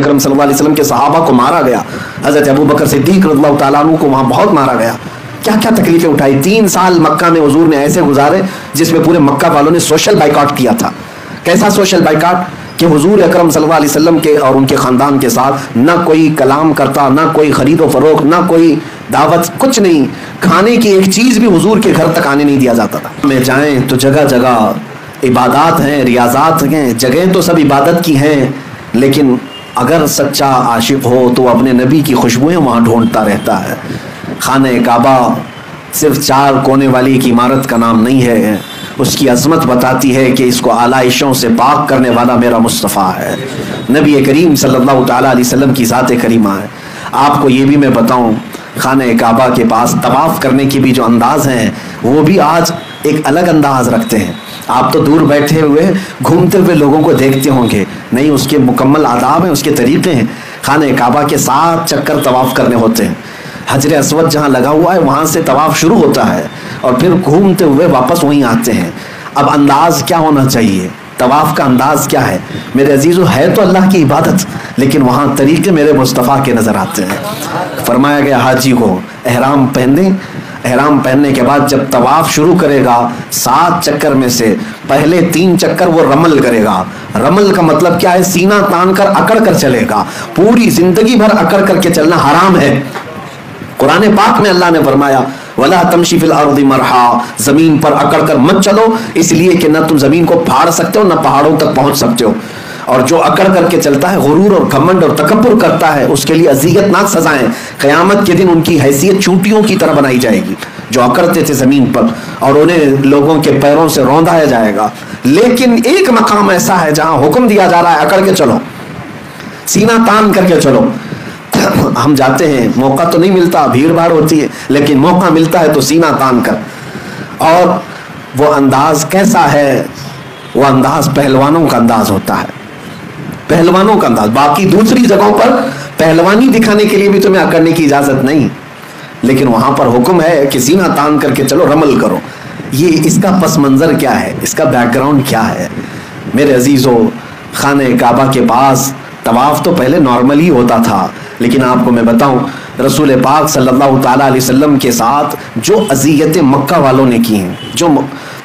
اکرم صلی اللہ علیہ وسلم کے صحابہ کو مارا گیا، حضرت ابو بکر صدیق رضی اللہ تعالیٰ عنہ کو وہاں بہت مارا گیا. کیا کیا تکلیفیں اٹھائی. 3 سال مکہ میں حضور نے ایسے گزارے جس میں پورے مکہ والوں نے سوشل بائیکاٹ کیا تھا. کیسا سوشل بائیکاٹ کہ حضور اکرم صلی اللہ علیہ وسلم کے اور ان کے خاندان کے ساتھ نہ کوئی کلام کرتا، نہ کوئی خرید و فروخت، نہ کوئی دعوت، کچھ نہیں. کھانے کی ایک چیز بھی حضور کے گھر تک آنے نہیں دیا جاتا تھا. میں جائیں تو جگہ جگہ عبادات ہیں، ریاضات ہیں، جگہیں تو سب عبادت کی ہیں، لیکن اگر سچا عاشق ہو تو اپنے نبی کی خوشبوئیں وہاں ڈھونڈتا رہتا ہے. خانہ کعبہ صرف 4 کونے والی ایک عمارت کا نام نہیں ہے، اس کی عظمت بتاتی ہے کہ اس کو آلائشوں سے پاک کرنے والا میرا مصطفیٰ ہے. نبی کریم صلی اللہ تعالیٰ علیہ وسلم کی ذات کریمہ ہے. آپ کو یہ بھی میں بتاؤں، خانہ کعبہ کے پاس طواف کرنے کے بھی جو انداز ہیں وہ بھی آج ایک الگ انداز رکھتے ہیں. آپ تو دور بیٹھے ہوئے گھومتے ہوئے لوگوں کو دیکھتے ہوں گے، نہیں اس کے مکمل آداب ہیں، اس کے طریقے ہیں. خانہ کعبہ کے 7 چکر طواف کرنے ہوتے ہیں. حجر اسود جہاں لگا ہوا ہے وہاں سے طواف شروع ہوتا ہے اور پھر گھومتے ہوئے واپس وہیں آتے ہیں. اب انداز کیا ہونا چاہیے، طواف کا انداز کیا ہے میرے عزیزو؟ ہے تو اللہ کی عبادت، لیکن وہاں طریقے میرے مصطفیٰ کے نظر آتے ہیں. فرمایا گیا حاجی کو احرام پہنے، احرام پہننے کے بعد جب طواف شروع کرے گا 7 چکر میں سے پہلے 3 چکر وہ رمل کرے گا. رمل کا مطلب کیا ہے؟ سینہ تان کر اکڑ کر چلے گا. پوری زندگی بھر اکڑ کر کے چلنا حرام ہے. قرآن پاک میں اللہ نے فرمایا وَلَا تَمْشِ فِي الْأَرْضِ مَرْحًا، زمین پر اکڑ کر مت چلو، اس لیے کہ نہ تم زمین کو پھاڑ سکتے ہو نہ پہاڑوں تک پہنچ سکتے ہو. اور جو اکڑ کر کے چلتا ہے، غرور اور گھمنڈ اور تکبر کرتا ہے، اس کے لیے اذیت ناک سزائیں. قیامت کے دن ان کی حیثیت چونٹیوں کی طرح بنائی جائے گی جو اکڑتے تھے زمین پر، اور انہیں لوگوں کے پیروں سے روندایا جائے گا. لیکن ایک مقام ایسا ہے جہاں حکم دیا جا رہا ہے اکڑ کے چلو، سینہ تان کر کے چلو. ہم جاتے ہیں، موقع تو نہیں ملتا، بھیڑ بھاڑ ہوتی ہے، لیکن موقع ملتا ہے تو سینہ تان کر. اور وہ انداز کیسا ہے؟ وہ انداز پہلوانوں کا انداز ہوتا ہے، پہلوانوں کا انداز. باقی دوسری جگہوں پر پہلوانی دکھانے کے لیے بھی تمہیں اکڑنے کی اجازت نہیں، لیکن وہاں پر حکم ہے کہ سینہ تان کر کے چلو، رمل کرو. یہ اس کا پس منظر کیا ہے، اس کا بیک گراؤنڈ کیا ہے میرے عزیزو؟ خانہ کعبہ کے پاس طواف تو پہلے نارمل ہی ہوتا تھا، لیکن آپ کو میں بتاؤں رسول پاک صلی اللہ تعالیٰ علیہ وسلم کے ساتھ جو اذیتیں مکہ والوں نے کی ہیں، جو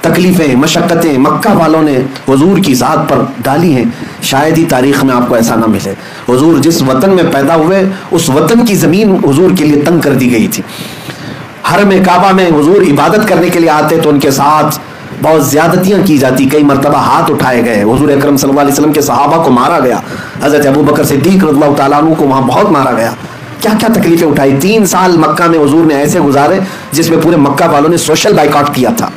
تکلیفیں مشقتیں مکہ والوں نے حضور کی ذات پر ڈالی ہیں، شاید ہی تاریخ میں آپ کو ایسا نہ ملے. حضور جس وطن میں پیدا ہوئے اس وطن کی زمین حضور کے لیے تنگ کر دی گئی تھی. حرم کعبہ میں حضور عبادت کرنے کے لیے آتے تو ان کے ساتھ بہت زیادتیاں کی جاتی، کئی مرتبہ ہاتھ اٹھائے گئے. حضور اکرم صلی اللہ علیہ وسلم کے صحابہ کو مارا گیا، حضرت ابو بکر صدیق رضی اللہ تعالیٰ عنہ کو وہاں بہت مارا گیا. کیا کیا تکلیفیں اٹھائی. 3 سال مکہ میں حضور نے ایسے گزارے جس میں پورے مکہ والوں نے سوشل بائیکاٹ کیا تھا.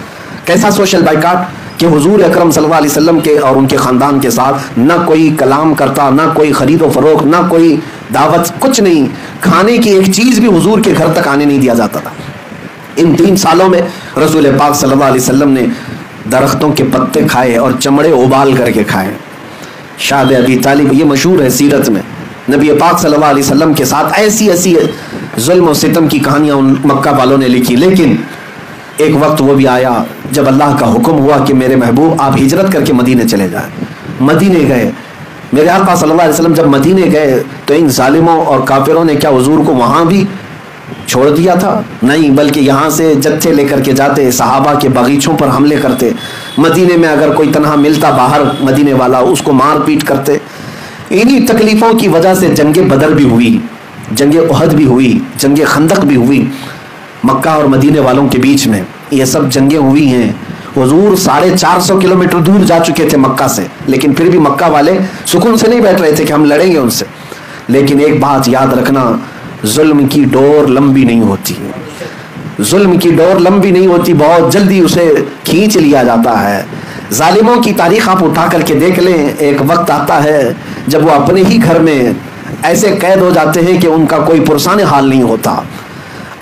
کیسا سوشل بائیکاٹ کہ حضور اکرم صلی اللہ علیہ وسلم کے اور ان کے خاندان کے ساتھ نہ کوئی کلام کرتا، نہ کوئی خرید و فروخت، نہ کوئی دعوت، کچھ نہیں. کھانے کی ایک چیز بھی حضور کے گھر تک آنے نہیں دیا جاتا تھا. ان 3 سالوں میں رسول پاک صلی اللہ علیہ وسلم نے درختوں کے پتے کھائے اور چمڑے ابال کر کے کھائے. شاہ ابی طالب، یہ مشہور ہے سیرت میں، نبی پاک صلی اللہ علیہ وسلم کے ساتھ ایسی ایسی ظلم و ستم کی کہانیاں ان مکہ والوں نے لکھی. لیکن ایک وقت وہ بھی آیا جب اللہ کا حکم ہوا کہ میرے محبوب آپ ہجرت کر کے مدینے چلے جائیں. مدینے گئے. میرے آقا صلی اللہ علیہ وسلم جب مدینے گئے تو ان ظالموں اور کافروں نے کیا حضور کو وہاں بھی چھوڑ دیا تھا؟ نہیں، بلکہ یہاں سے جتھے لے کر کے جاتے، صحابہ کے باغیچوں پر حملے کرتے. مدینے میں اگر کوئی تنہا ملتا باہر مدینے والا اس کو مار پیٹ کرتے. انہی تکلیفوں کی وجہ سے جنگ بدر بھی ہوئی، جنگ احد بھی ہوئی، جنگ خندق بھی ہوئی. مکہ اور مدینے والوں کے بیچ میں یہ سب جنگیں ہوئی ہیں. حضور 450 کلومیٹر دور جا چکے تھے مکہ سے، لیکن پھر بھی مکہ والے سکون سے نہیں بیٹھ رہے تھے کہ ہم لڑیں گے ان سے. لیکن ایک بات یاد رکھنا، ظلم کی ڈور لمبی نہیں ہوتی، ظلم کی ڈور لمبی نہیں ہوتی، بہت جلدی اسے کھینچ لیا جاتا ہے. ظالموں کی تاریخ آپ اٹھا کر کے دیکھ لیں، ایک وقت آتا ہے جب وہ اپنے ہی گھر میں ایسے قید ہو جاتے ہیں کہ ان کا کوئی پرسان حال نہیں ہوتا.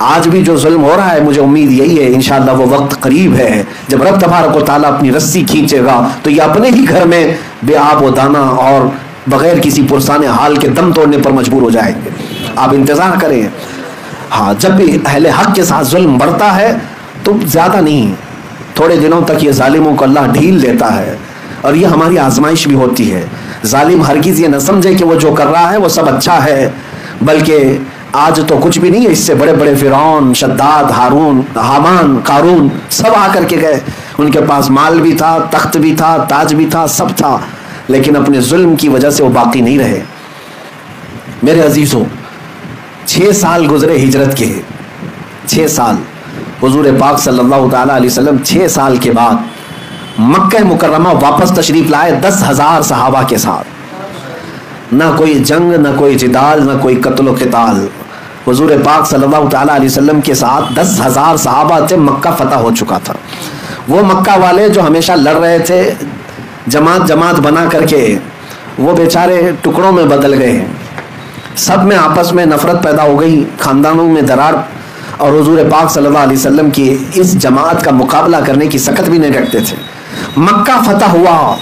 آج بھی جو ظلم ہو رہا ہے، مجھے امید یہی ہے انشاءاللہ وہ وقت قریب ہے جب رب تبارک و تعالیٰ اپنی رسی کھینچے گا تو یہ اپنے ہی گھر میں بے آب و دانہ اور بغیر کسی پرسان حال کے دم توڑنے پر مجبور ہو جائیں گے. آپ انتظار کریں. ہاں، جب بھی اہل حق کے ساتھ ظلم بڑھتا ہے تو زیادہ نہیں، تھوڑے دنوں تک یہ ظالموں کو اللہ ڈھیل دیتا ہے، اور یہ ہماری آزمائش بھی ہوتی ہے. ظالم ہرگز یہ نہ سمجھے کہ وہ جو کر رہا ہے وہ سب اچھا ہے، بلکہ آج تو کچھ بھی نہیں ہے، اس سے بڑے بڑے فرعون، شداد، ہارون، حامان، قارون سب آ کر کے گئے، ان کے پاس مال بھی تھا، تخت بھی تھا، تاج بھی تھا، سب تھا، لیکن اپنے ظلم کی وجہ سے وہ باقی نہیں رہے۔ میرے عزیزوں، 6 سال گزرے ہجرت کے، 6 سال حضور پاک صلی اللہ تعالیٰ علیہ وسلم 6 سال کے بعد مکہ مکرمہ واپس تشریف لائے 10,000 صحابہ کے ساتھ۔ نہ کوئی جنگ، نہ کوئی جدال، نہ کوئی قتل و قتال۔ حضور پاک صلی اللہ تعالیٰ علیہ وسلم کے ساتھ 10,000 صحابہ تھے، مکہ فتح ہو چکا تھا۔ وہ مکہ والے جو ہمیشہ لڑ رہے تھے جماعت جماعت بنا کر کے، وہ بیچارے ٹکڑوں میں بدل گئے، سب میں آپس میں نفرت پیدا ہو گئی، خاندانوں میں درار، اور حضور پاک صلی اللہ علیہ وسلم کی اس جماعت کا مقابلہ کرنے کی سکت بھی نہیں رکھتے تھے۔ مکہ فتح ہوا،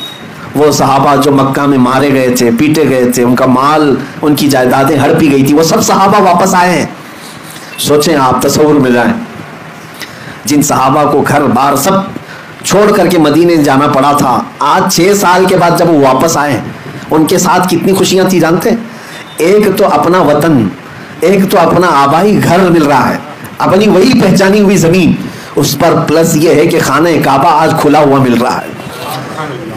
وہ صحابہ جو مکہ میں مارے گئے تھے، پیٹے گئے تھے، ان کا مال، ان کی جائیدادیں ہڑپی گئی تھی، وہ سب صحابہ واپس آئے ہیں۔ سوچیں آپ، تصور میں جائیں، جن صحابہ کو گھر بار سب چھوڑ کر کے مدینے جانا پڑا تھا، آج 6 سال کے بعد جب وہ واپس آئے، ان کے ساتھ کتنی خوشیاں تھی جانتے ہیں؟ ایک تو اپنا وطن، ایک تو اپنا آبائی گھر مل رہا ہے، اپنی وہی پہچانی ہوئی زمین، اس پر پلس یہ ہے کہ خانہ کعبہ آج کھلا ہوا مل رہا ہے،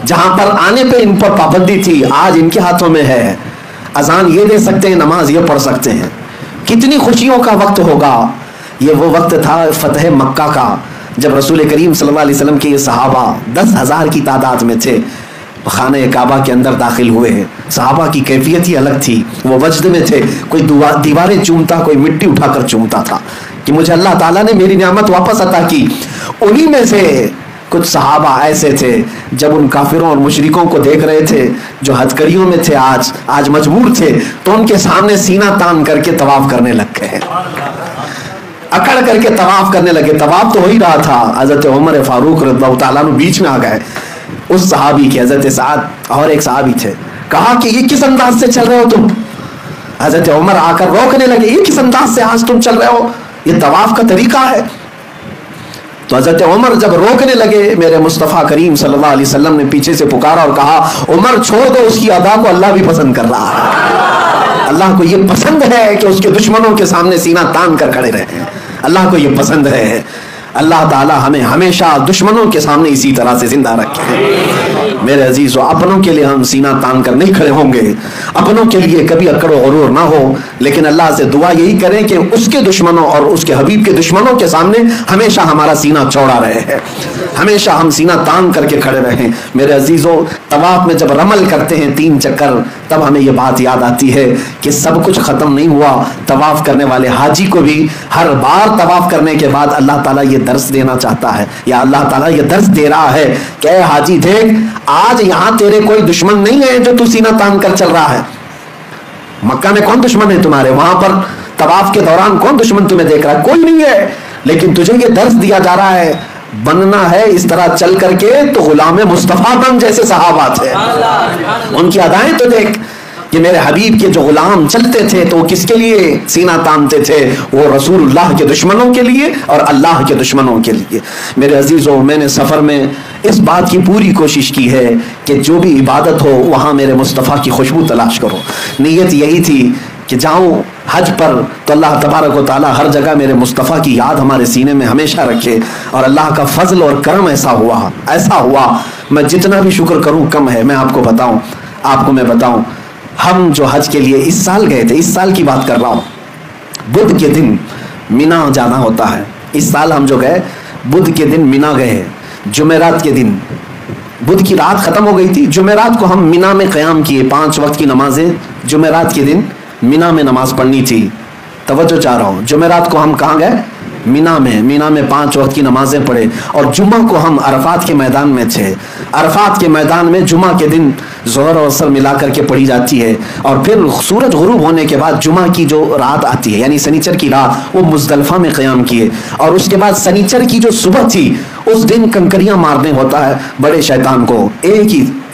جہاں پر آنے پہ ان پر پابندی تھی آج ان کے ہاتھوں میں ہے، اذان یہ دے سکتے ہیں، نماز یہ پڑھ سکتے ہیں۔ کتنی خوشیوں کا وقت ہوگا۔ یہ وہ وقت تھا فتح مکہ کا، جب رسول کریم صلی اللہ علیہ وسلم کے یہ صحابہ 10,000 کی تعداد میں تھے، خانہ کعبہ کے اندر داخل ہوئے ہیں۔ صحابہ کی کیفیت ہی الگ تھی، وہ وجد میں تھے، کوئی دیواریں چومتا، کوئی مٹی اٹھا کر چومتا تھا کہ مجھے اللہ تعالیٰ نے میری نعمت واپس عطا کی۔ انہی میں سے کچھ صحابہ ایسے تھے جب ان کافروں اور مشرکوں کو دیکھ رہے تھے جو ہتھکڑیوں میں تھے، آج مجبور تھے، تو ان کے سامنے سینہ تان کر کے طواف کرنے لگ گئے، اکڑ کر کے طواف کرنے لگے۔ طواف تو ہو ہی رہا تھا، حضرت عمر فاروق رضی اللہ تعالیٰ عنہ بیچ میں آ گئے۔ اس صحابی کے، حضرت سعد اور ایک صحابی تھے، کہا کہ یہ کس انداز سے چل رہے ہو تم؟ حضرت عمر آ کر روکنے لگے، یہ کس انداز سے آج تم چل رہے ہو؟ یہ طواف کا طریقہ ہے۔ تو حضرت عمر جب روکنے لگے، میرے مصطفیٰ کریم صلی اللہ علیہ وسلم نے پیچھے سے پکارا اور کہا، عمر چھوڑ دو، اس کی ادا کو اللہ بھی پسند کر رہا ہے۔ اللہ کو یہ پسند ہے کہ اس کے دشمنوں کے سامنے سینہ تان کر کھڑے رہیں، اللہ کو یہ پسند ہے۔ اللہ تعالی ہمیں ہمیشہ دشمنوں کے سامنے اسی طرح سے زندہ رکھے۔ میرے عزیزو، اپنوں کے لیے ہم سینہ تان کر نہیں کھڑے ہوں گے، اپنوں کے لیے کبھی اکڑ و غرور نہ ہو، لیکن اللہ سے دعا یہی کریں کہ اس کے دشمنوں اور اس کے حبیب کے دشمنوں کے سامنے ہمیشہ ہمارا سینہ چوڑا رہے، ہمیشہ ہم سینہ تان کر کے کھڑے رہیں۔ میرے عزیزو، طواف میں جب رمل کرتے ہیں 3 چکر، تب ہمیں یہ بات یاد آتی ہے کہ سب کچھ ختم نہیں ہوا۔ طواف کرنے والے حاجی کو بھی ہر بار طواف کرنے کے بعد اللہ تعالیٰ یہ درس دینا چاہتا ہے، یا اللہ تعالیٰ یہ درس دے رہا ہے کہ اے حاجی دیکھ، آج یہاں تیرے کوئی دشمن نہیں ہے جو تو سینہ تان کر چل رہا ہے۔ مکہ میں کون دشمن ہے تمہارے؟ وہاں پر طواف کے دوران کون دشمن تمہیں دیکھ رہا ہے؟ کوئی نہیں ہے، لیکن تجھے یہ درس دیا جا رہا ہے، بننا ہے اس طرح چل کر کے تو غلام مصطفیٰ بن جیسے صحابہ تھے۔ ان کی ادائیں تو دیکھ کہ میرے حبیب کے جو غلام چلتے تھے تو وہ کس کے لیے سینہ تانتے تھے؟ وہ رسول اللہ کے دشمنوں کے لیے اور اللہ کے دشمنوں کے لیے۔ میرے عزیزوں، میں نے سفر میں اس بات کی پوری کوشش کی ہے کہ جو بھی عبادت ہو وہاں میرے مصطفیٰ کی خوشبو تلاش کرو۔ نیت یہی تھی کہ جاؤں حج پر تو اللہ تبارک و تعالیٰ ہر جگہ میرے مصطفیٰ کی یاد ہمارے سینے میں ہمیشہ رکھے، اور اللہ کا فضل اور کرم ایسا ہوا میں جتنا بھی شکر کروں کم ہے۔ میں آپ کو میں بتاؤں، ہم جو حج کے لیے اس سال گئے تھے، اس سال کی بات کر رہا ہوں، بدھ کے دن مینا جانا ہوتا ہے۔ اس سال ہم جو گئے بدھ کے دن مینا گئے، جمعرات کے دن، بدھ کی رات ختم ہو گئی تھی، جمعرات کو ہم مینا میں قیام کیے، 5 وقت کی نمازیں جمعرات کے دن مینا میں نماز پڑھنی تھی۔ توجہ چاہ رہا ہوں، جمعرات کو ہم کہاں گئے؟ مینا میں 5 وقت کی نمازیں پڑھے، اور جمعہ کو ہم عرفات کے میدان میں تھے۔ عرفات کے میدان میں جمعہ کے دن ظہر اور عصر ملا کر کے پڑھی جاتی ہے، اور پھر سورج غروب ہونے کے بعد جمعہ کی جو رات آتی ہے، یعنی سنیچر کی رات، وہ مزدلفہ میں قیام کیے، اور اس کے بعد سنیچر کی جو صبح تھی اس دن کنکریاں مارنے ہوتا ہے بڑے شیطان کو، ایک ہی